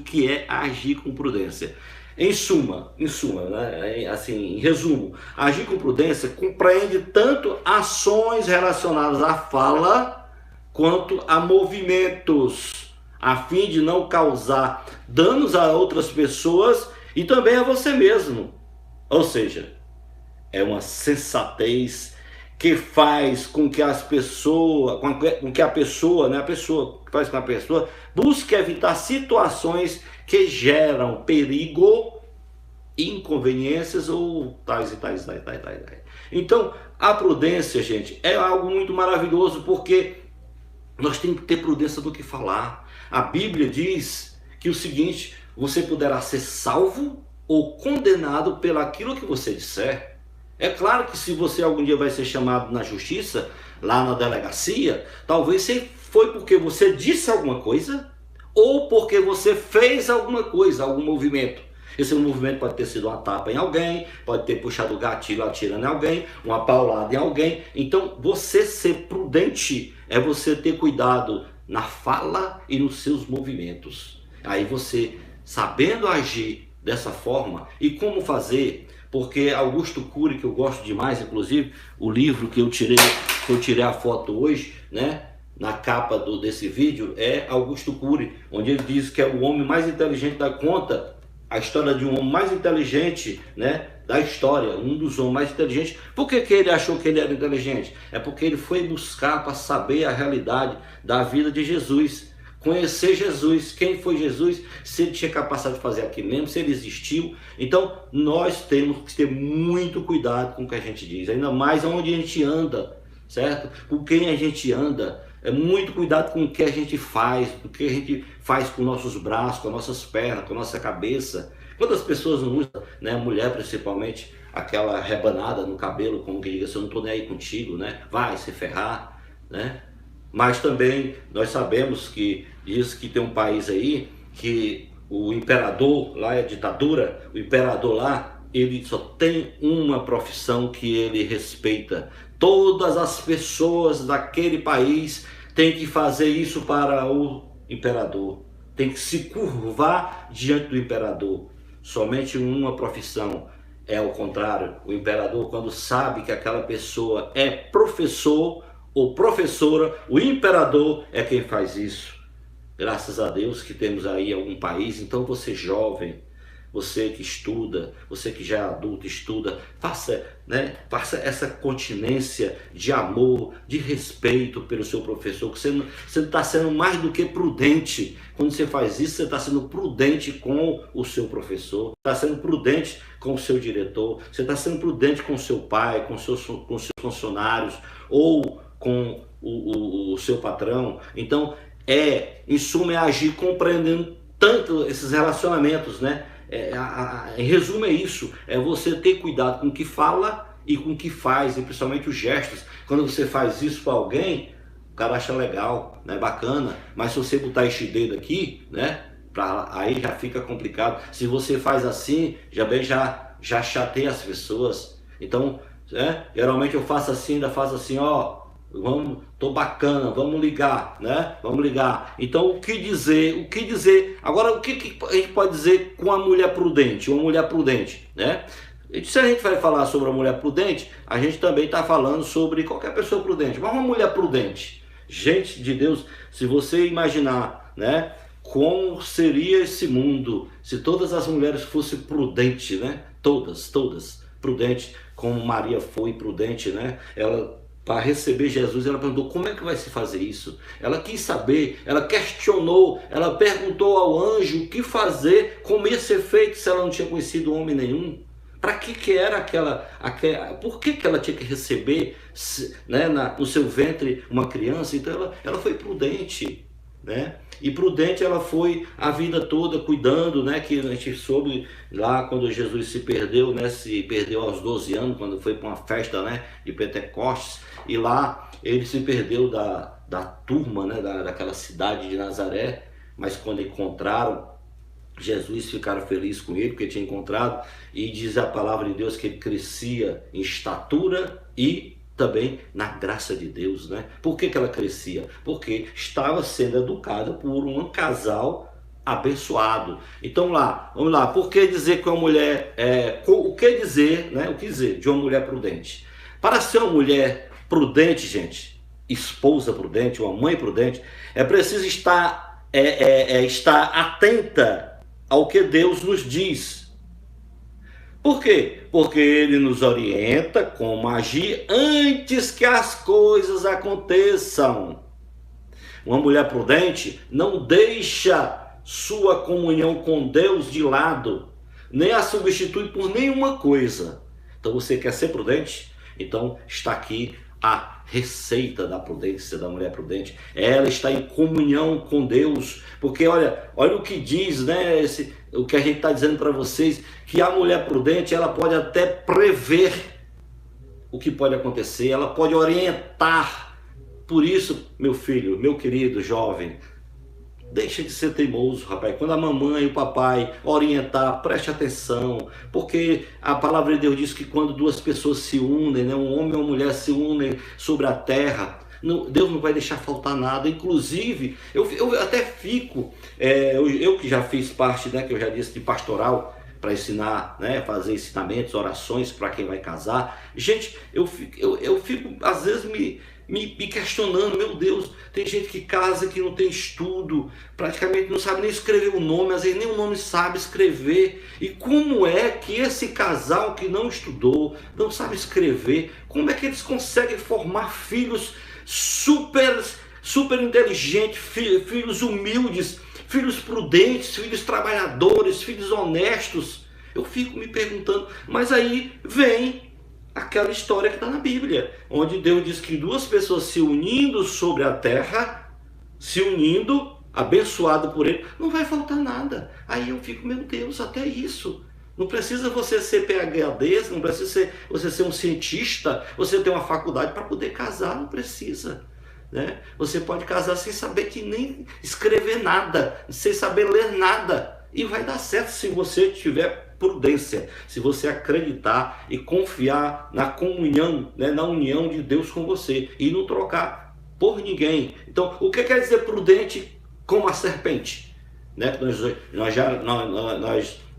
que é agir com prudência. Em suma, né, assim, em resumo, agir com prudência compreende tanto ações relacionadas à fala quanto a movimentos, a fim de não causar danos a outras pessoas e também a você mesmo. Ou seja, é uma sensatez que faz com que as pessoas, com que a pessoa, né, a pessoa que faz com que a pessoa busque evitar situações que geram perigo, inconveniências ou tais e tais. Então, a prudência, gente, é algo muito maravilhoso, porque nós temos que ter prudência do que falar. A Bíblia diz que o seguinte: você poderá ser salvo ou condenado pelaquilo que você disser. É claro que se você algum dia vai ser chamado na justiça, lá na delegacia, talvez foi porque você disse alguma coisa ou porque você fez alguma coisa, algum movimento. Esse movimento pode ter sido uma tapa em alguém, pode ter puxado o gatilho atirando em alguém, uma paulada em alguém. Então, você ser prudente é você ter cuidado na fala e nos seus movimentos. Aí você, sabendo agir dessa forma e como fazer, porque Augusto Cury, que eu gosto demais, inclusive o livro que eu tirei a foto hoje, né, na capa desse vídeo, é Augusto Cury, onde ele diz que é o homem mais inteligente da conta, a história de um homem mais inteligente, né, da história, um dos homens mais inteligentes. Por que ele achou que ele era inteligente? É porque ele foi buscar para saber a realidade da vida de Jesus, conhecer Jesus, quem foi Jesus, se ele tinha capacidade de fazer aquilo mesmo, se ele existiu. Então nós temos que ter muito cuidado com o que a gente diz, ainda mais onde a gente anda, certo? Com quem a gente anda. É muito cuidado com o que a gente faz, o que a gente faz com nossos braços, com nossas pernas, com a nossa cabeça. Quantas pessoas não usam, né, mulher principalmente, aquela rebanada no cabelo, como que diga, se eu não estou nem aí contigo, né? Vai se ferrar, né? Mas também nós sabemos que diz que tem um país aí que o imperador, lá é ditadura, o imperador lá, ele só tem uma profissão que ele respeita. Todas as pessoas daquele país têm que fazer isso para o imperador, tem que se curvar diante do imperador. Somente uma profissão. É o contrário, o imperador, quando sabe que aquela pessoa é professor ou professora, o imperador é quem faz isso. Graças a Deus que temos aí algum país. Então você jovem, você que estuda, você que já é adulto, estuda, faça essa continência de amor, de respeito pelo seu professor, que você está sendo mais do que prudente. Quando você faz isso, você está sendo prudente com o seu professor, está sendo prudente com o seu diretor, você está sendo prudente com o seu pai, com seus funcionários, ou com o seu patrão. Então, em suma, é agir compreendendo tanto esses relacionamentos, né? Em resumo, é isso: é você ter cuidado com o que fala e com o que faz, e principalmente os gestos. Quando você faz isso para alguém, o cara acha legal, né, bacana, mas se você botar este dedo aqui, né, aí já fica complicado. Se você faz assim, já chateia as pessoas. Então, geralmente eu faço assim, ainda faço assim, ó, tô bacana, vamos ligar, né? Vamos ligar. Então, o que dizer? Agora, o que a gente pode dizer com a mulher prudente, uma mulher prudente, né? E se a gente vai falar sobre a mulher prudente, a gente também está falando sobre qualquer pessoa prudente. Mas uma mulher prudente, gente de Deus, se você imaginar, né, como seria esse mundo se todas as mulheres fossem prudentes, né? Todas prudentes, como Maria foi prudente, né? Ela, para receber Jesus, ela perguntou como é que vai se fazer isso. Ela quis saber, ela questionou, ela perguntou ao anjo o que fazer, como ia ser feito se ela não tinha conhecido homem nenhum. Para que era aquela, por que ela tinha que receber, né, no seu ventre uma criança? Então ela foi prudente, né? E prudente ela foi a vida toda cuidando, né? Que a gente soube lá quando Jesus se perdeu, né? Se perdeu aos 12 anos, quando foi para uma festa, né, de Pentecostes, e lá ele se perdeu da turma, né, daquela cidade de Nazaré. Mas quando encontraram Jesus, ficaram felizes com ele, porque tinha encontrado, e diz a palavra de Deus que ele crescia em estatura e também na graça de Deus, né? Por que ela crescia? Porque estava sendo educada por um casal abençoado. Então vamos lá, por que dizer que uma mulher, o que dizer, né? O que dizer de uma mulher prudente? Para ser uma mulher prudente, gente, esposa prudente, uma mãe prudente, é preciso estar atenta ao que Deus nos diz. Por quê? Porque Ele nos orienta como agir antes que as coisas aconteçam. Uma mulher prudente não deixa sua comunhão com Deus de lado, nem a substitui por nenhuma coisa. Então você quer ser prudente? Então está aqui a receita da prudência da mulher prudente. Ela está em comunhão com Deus, porque olha o que diz, né? O que a gente está dizendo para vocês, que a mulher prudente, ela pode até prever o que pode acontecer, ela pode orientar. Por isso, meu filho, meu querido jovem, deixa de ser teimoso, rapaz. Quando a mamãe e o papai orientar, preste atenção, porque a palavra de Deus diz que quando duas pessoas se unem, né, um homem e uma mulher se unem sobre a terra, Deus não vai deixar faltar nada. Inclusive, eu até fico, eu que já fiz parte, né, que eu já disse, de pastoral, para ensinar, né, fazer ensinamentos, orações para quem vai casar. Gente, eu fico às vezes me questionando, meu Deus, tem gente que casa que não tem estudo, praticamente não sabe nem escrever o nome, às vezes nem o nome sabe escrever. E como é que esse casal que não estudou, não sabe escrever, como é que eles conseguem formar filhos super inteligentes, filhos humildes, filhos prudentes, filhos trabalhadores, filhos honestos? Eu fico me perguntando, mas aí vem aquela história que está na Bíblia, onde Deus diz que duas pessoas se unindo sobre a terra, se unindo, abençoado por Ele, não vai faltar nada. Aí eu fico, meu Deus, até isso. Não precisa você ser PhD, não precisa você ser um cientista, você ter uma faculdade para poder casar, não precisa. Né? Você pode casar sem saber que nem escrever nada, sem saber ler nada, e vai dar certo se você tiver prudência, se você acreditar e confiar na comunhão, né, na união de Deus com você e não trocar por ninguém. Então, o que quer dizer prudente como a serpente? Né? Nós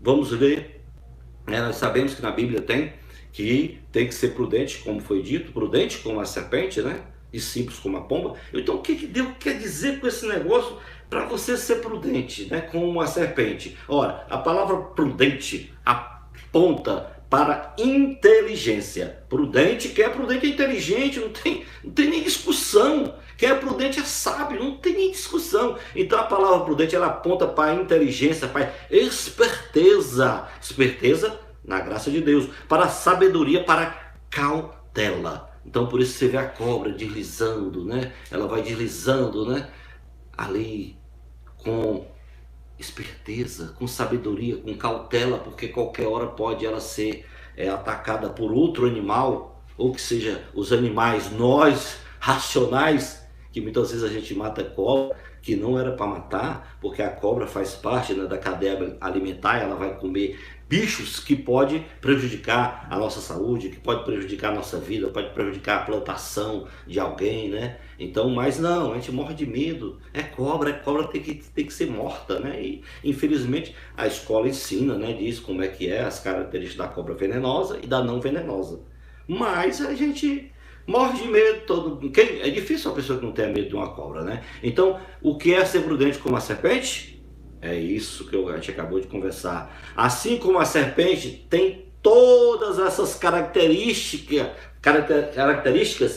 vamos ler, né? Nós sabemos que na Bíblia tem que ser prudente, como foi dito, prudente como a serpente, né? E simples como a pomba. Então, o que Deus quer dizer com esse negócio para você ser prudente, né? Como a serpente? Ora, a palavra prudente aponta para inteligência. Prudente, quem é prudente é inteligente, não tem nem discussão. Quem é prudente é sábio, não tem nem discussão. Então a palavra prudente, ela aponta para inteligência, para esperteza. Esperteza na graça de Deus. Para sabedoria, para cautela. Então por isso você vê a cobra deslizando, né? Ela vai deslizando, né? Ali com esperteza, com sabedoria, com cautela, porque qualquer hora pode ela ser atacada por outro animal, ou que seja, os animais, nós, racionais, que muitas vezes a gente mata cobra, que não era para matar, porque a cobra faz parte, né, da cadeia alimentar, ela vai comer bichos que pode prejudicar a nossa saúde, que pode prejudicar a nossa vida, pode prejudicar a plantação de alguém, né? Então, mas não, a gente morre de medo. Cobra tem que ser morta, né? E infelizmente a escola ensina, né? Diz como é que as características da cobra venenosa e da não venenosa. Mas a gente morre de medo. É difícil uma pessoa que não tenha medo de uma cobra, né? Então, o que é ser prudente como a serpente? É isso que a gente acabou de conversar. Assim como a serpente tem todas essas características,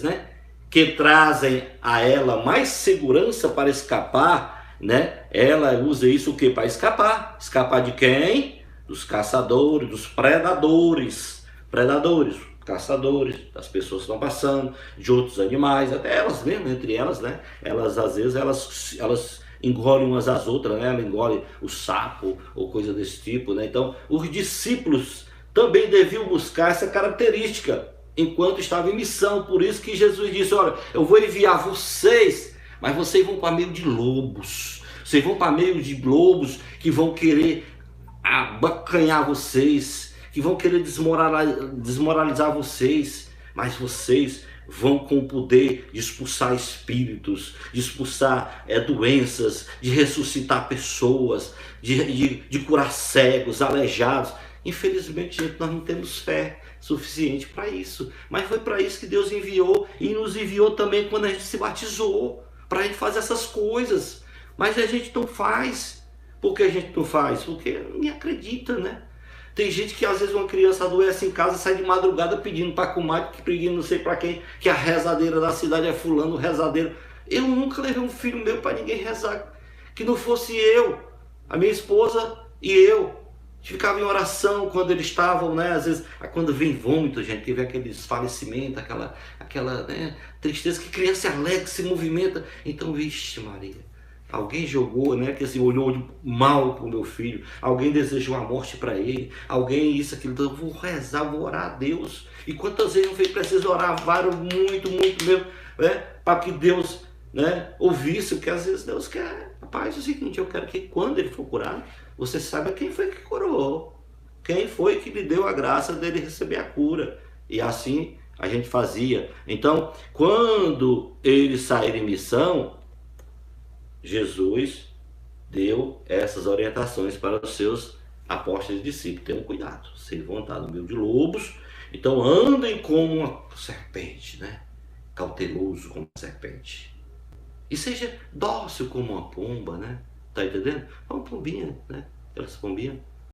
né, que trazem a ela mais segurança para escapar, né? Ela usa isso o quê? Para escapar. Escapar de quem? Dos caçadores, dos predadores. Caçadores, das pessoas que estão passando, de outros animais, até elas mesmo, entre elas, né? Elas às vezes elas engolem umas às outras, né? Ela engole o sapo ou coisa desse tipo, né? Então, os discípulos também deviam buscar essa característica enquanto estavam em missão. Por isso que Jesus disse: olha, eu vou enviar vocês, mas vocês vão para meio de lobos. Vocês vão para meio de lobos que vão querer abacanhar vocês, que vão querer desmoralizar vocês, mas vocês vão com o poder de expulsar espíritos, de expulsar doenças, de ressuscitar pessoas, de curar cegos, aleijados. Infelizmente, gente, nós não temos fé suficiente para isso. Mas foi para isso que Deus enviou, e nos enviou também quando a gente se batizou, para a gente fazer essas coisas. Mas a gente não faz. Por que a gente não faz? Porque nem acredita, né? Tem gente que às vezes uma criança adoece em casa, sai de madrugada pedindo para comadre, pedindo não sei para quem, que a rezadeira da cidade é fulano, o rezadeiro. Eu nunca levei um filho meu para ninguém rezar, que não fosse eu, a minha esposa e eu. A gente ficava em oração quando eles estavam, né? Às vezes, quando vem vômito, gente, teve aqueles falecimentos, aquela né, tristeza, que criança alegre se movimenta. Então, vixe Maria. Alguém jogou, né, que assim, olhou mal para o meu filho, alguém desejou a morte para ele, alguém isso, aquilo, então eu vou rezar, vou orar a Deus. E quantas vezes não foi preciso orar vários, muito mesmo, né, para que Deus, né, ouvisse, porque às vezes Deus quer. Rapaz, é o seguinte, eu quero que quando ele for curado, você saiba quem foi que curou, quem foi que lhe deu a graça dele receber a cura. E assim a gente fazia. Então, quando eles saíram em missão, Jesus deu essas orientações para os seus apóstolos e discípulos. Tenham cuidado, vocês vão estar no meio de lobos, então andem como uma serpente, né? Cauteloso como uma serpente. E seja dócil como uma pomba, né? Tá entendendo? Uma pombinha, né? Aquelas pombinhas